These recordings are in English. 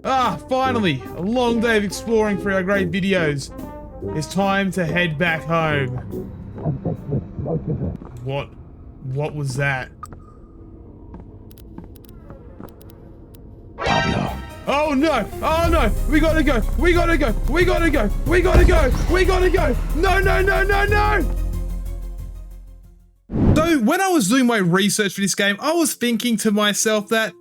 Ah, finally, a long day of exploring for our great videos. It's time to head back home. What was that? Pablo. Oh no! Oh no! We gotta go! We gotta go! We gotta go! We gotta go! We gotta go! No, no, no, no, no! So when I was doing my research for this game, I was thinking to myself that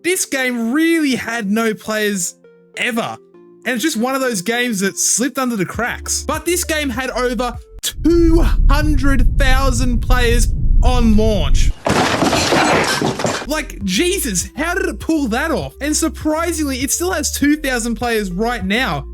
this game really had no players ever. And it's just one of those games that slipped under the cracks. But this game had over 200,000 players on launch. Like, Jesus, how did it pull that off? And surprisingly, it still has 2,000 players right now.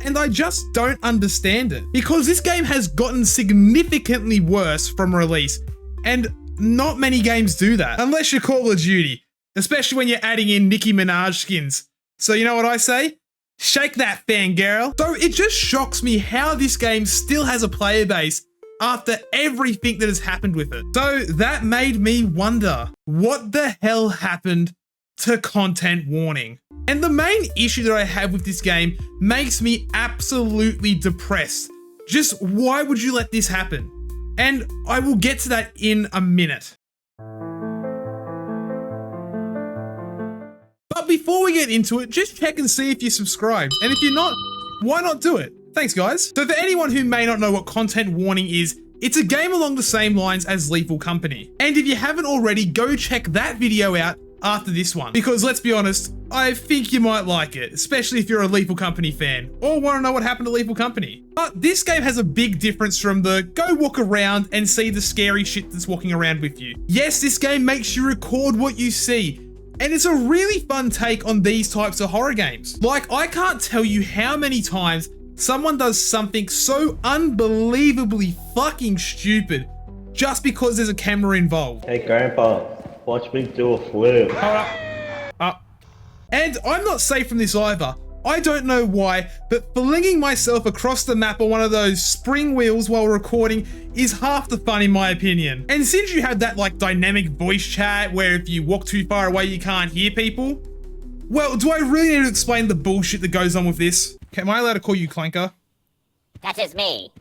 And I just don't understand it. Because this game has gotten significantly worse from release. And not many games do that. Unless you're Call of Duty. Especially when you're adding in Nicki Minaj skins. So you know what I say? Shake that, fangirl. So it just shocks me how this game still has a player base after everything that has happened with it. So that made me wonder, what the hell happened to content warning? And the main issue that I have with this game makes me absolutely depressed. Just why would you let this happen? And I will get to that in a minute. But before we get into it, just check and see if you're subscribed. And if you're not, why not do it? Thanks, guys. So for anyone who may not know what content warning is, it's a game along the same lines as Lethal Company. And if you haven't already, go check that video out after this one. Because let's be honest, I think you might like it, especially if you're a Lethal Company fan or want to know what happened to Lethal Company. But this game has a big difference from the go walk around and see the scary shit that's walking around with you. Yes, this game makes you record what you see. And it's a really fun take on these types of horror games. Like, I can't tell you how many times someone does something so unbelievably fucking stupid just because there's a camera involved. Hey Grandpa, watch me do a flip. Hold up. And I'm not safe from this either. I don't know why, but flinging myself across the map on one of those spring wheels while recording is half the fun in my opinion. And since you have that like dynamic voice chat where if you walk too far away you can't hear people, well, do I really need to explain the bullshit that goes on with this? Okay, am I allowed to call you Clanker? That is me.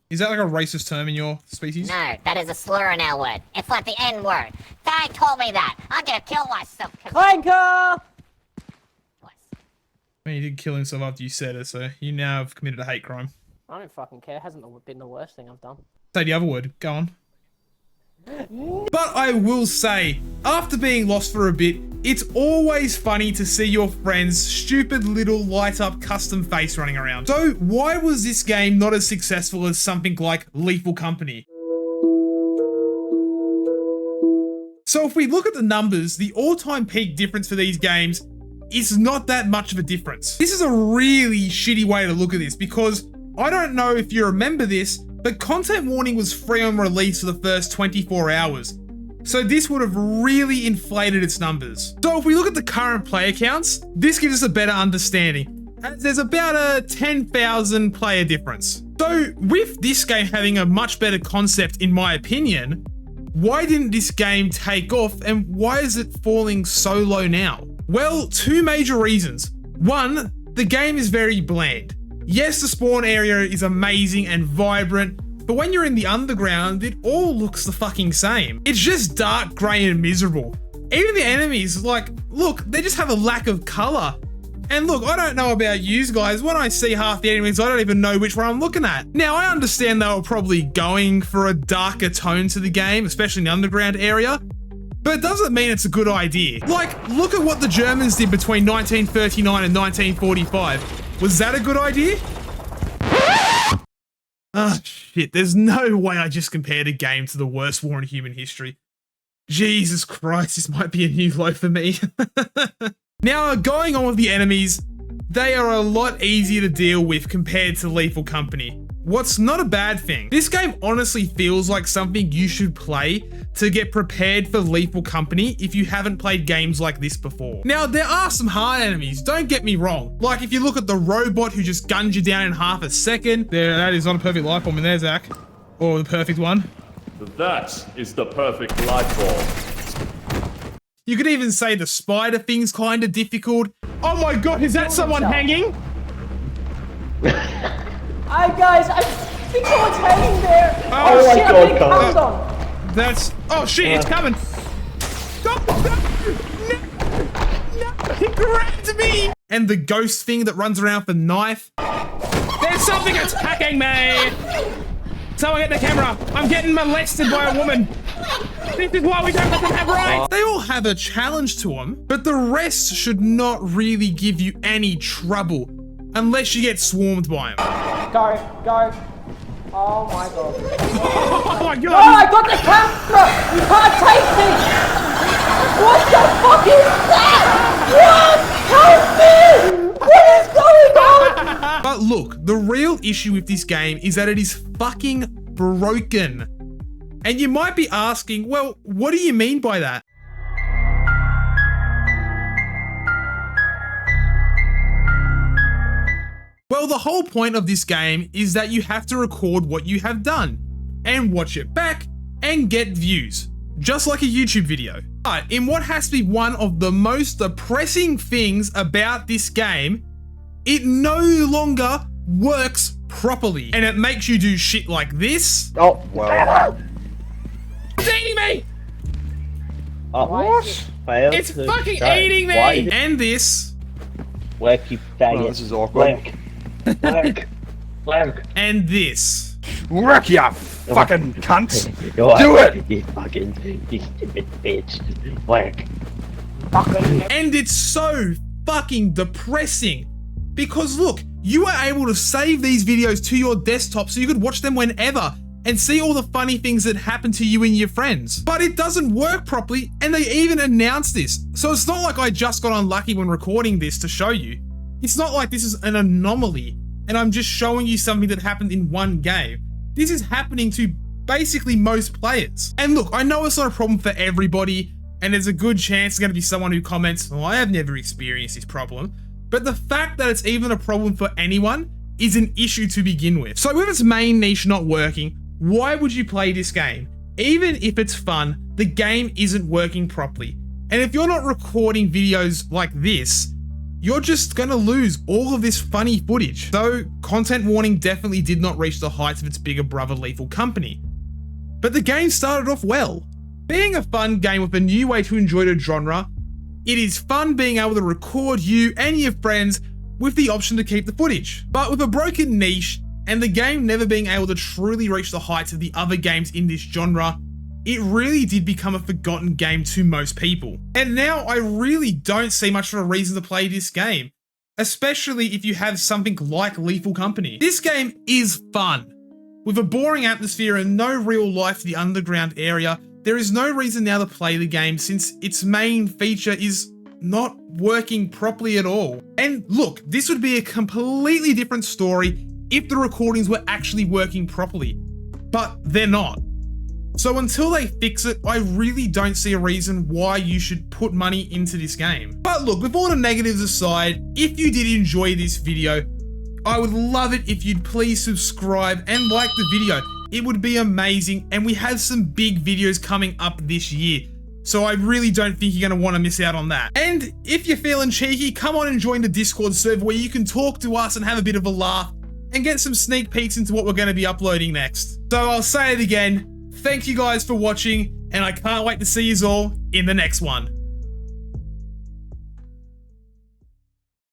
Is that like a racist term in your species? No, that is a slur in our word. It's like the N-word. Dad told me that. I'm gonna kill myself. Clanker! I mean, he did kill himself after you said it, so you now have committed a hate crime. I don't fucking care. It hasn't been the worst thing I've done. Say the other word. Go on. But I will say, after being lost for a bit, it's always funny to see your friend's stupid little light up custom face running around. So why was this game not as successful as something like Lethal Company? So if we look at the numbers, the all-time peak difference for these games is not that much of a difference. This is a really shitty way to look at this because I don't know if you remember this, but content warning was free on release for the first 24 hours. So this would have really inflated its numbers. So if we look at the current player counts, this gives us a better understanding, as there's about a 10,000 player difference. So with this game having a much better concept in my opinion, why didn't this game take off and why is it falling so low now? Well, two major reasons. One, the game is very bland. Yes, the spawn area is amazing and vibrant, but when you're in the underground, it all looks the fucking same. It's just dark, grey and miserable. Even the enemies, like, look, they just have a lack of color. And look, I don't know about you guys, when I see half the enemies, I don't even know which one I'm looking at. Now, I understand they were probably going for a darker tone to the game, especially in the underground area, but it doesn't mean it's a good idea. Like, look at what the Germans did between 1939 and 1945. Was that a good idea? Ah, shit, there's no way I just compared a game to the worst war in human history. Jesus Christ, this might be a new low for me. Now, going on with the enemies, they are a lot easier to deal with compared to Lethal Company. What's not a bad thing. This game honestly feels like something you should play to get prepared for Lethal Company if you haven't played games like this before. Now, there are some hard enemies, don't get me wrong. Like if you look at the robot who just guns you down in half a second. There, that is not a perfect life bomb in there, Zach. Or the perfect one. That is the perfect light bulb. You could even say the spider thing's kind of difficult. Oh my god, is that someone hanging? Hi guys, I think someone's hanging there. Oh my shit, I'm God, getting Carl. cummed on. That's... Oh shit, it's coming. Stop! No! He grabbed me! And the ghost thing that runs around with the knife. There's something attacking me! Someone get the camera! I'm getting molested by a woman! This is why we don't let them have rights! They all have a challenge to them, but the rest should not really give you any trouble unless you get swarmed by them. Go. Oh my god. Oh my god! No, I got the camera! You can't take me! What the fuck is that? What? Help me! What is going on? But look, the real issue with this game is that it is fucking broken. And you might be asking, well, what do you mean by that? Well, the whole point of this game is that you have to record what you have done and watch it back and get views, just like a YouTube video. But in what has to be one of the most depressing things about this game, it no longer works properly. And it makes you do shit like this. Oh, well. It's eating me! What? It's fucking eating me! And this. Work, you faggot. Oh, this is awkward. Work. And this. Work, you fucking cunt! Do Do it! You stupid bitch. Work. And it's so fucking depressing. Because look, you were able to save these videos to your desktop so you could watch them whenever and see all the funny things that happen to you and your friends. But it doesn't work properly, and they even announced this. So it's not like I just got unlucky when recording this to show you. It's not like this is an anomaly, and I'm just showing you something that happened in one game. This is happening to basically most players. And look, I know it's not a problem for everybody, and there's a good chance there's gonna be someone who comments, well, I have never experienced this problem. But the fact that it's even a problem for anyone is an issue to begin with. So with its main niche not working, why would you play this game? Even if it's fun, the game isn't working properly. And if you're not recording videos like this, you're just gonna lose all of this funny footage. So content warning definitely did not reach the heights of its bigger brother Lethal Company. But the game started off well. Being a fun game with a new way to enjoy the genre, it is fun being able to record you and your friends with the option to keep the footage. But with a broken niche, and the game never being able to truly reach the heights of the other games in this genre, it really did become a forgotten game to most people. And now I really don't see much of a reason to play this game, especially if you have something like Lethal Company. This game is fun. With a boring atmosphere and no real life to the underground area, there is no reason now to play the game since its main feature is not working properly at all. And look, this would be a completely different story if the recordings were actually working properly, but they're not. So until they fix it, I really don't see a reason why you should put money into this game. But look, with all the negatives aside, if you did enjoy this video, I would love it if you'd please subscribe and like the video. It would be amazing, and we have some big videos coming up this year. So I really don't think you're going to want to miss out on that. And if you're feeling cheeky, come on and join the Discord server where you can talk to us and have a bit of a laugh and get some sneak peeks into what we're going to be uploading next. So I'll say it again. Thank you guys for watching, and I can't wait to see you all in the next one.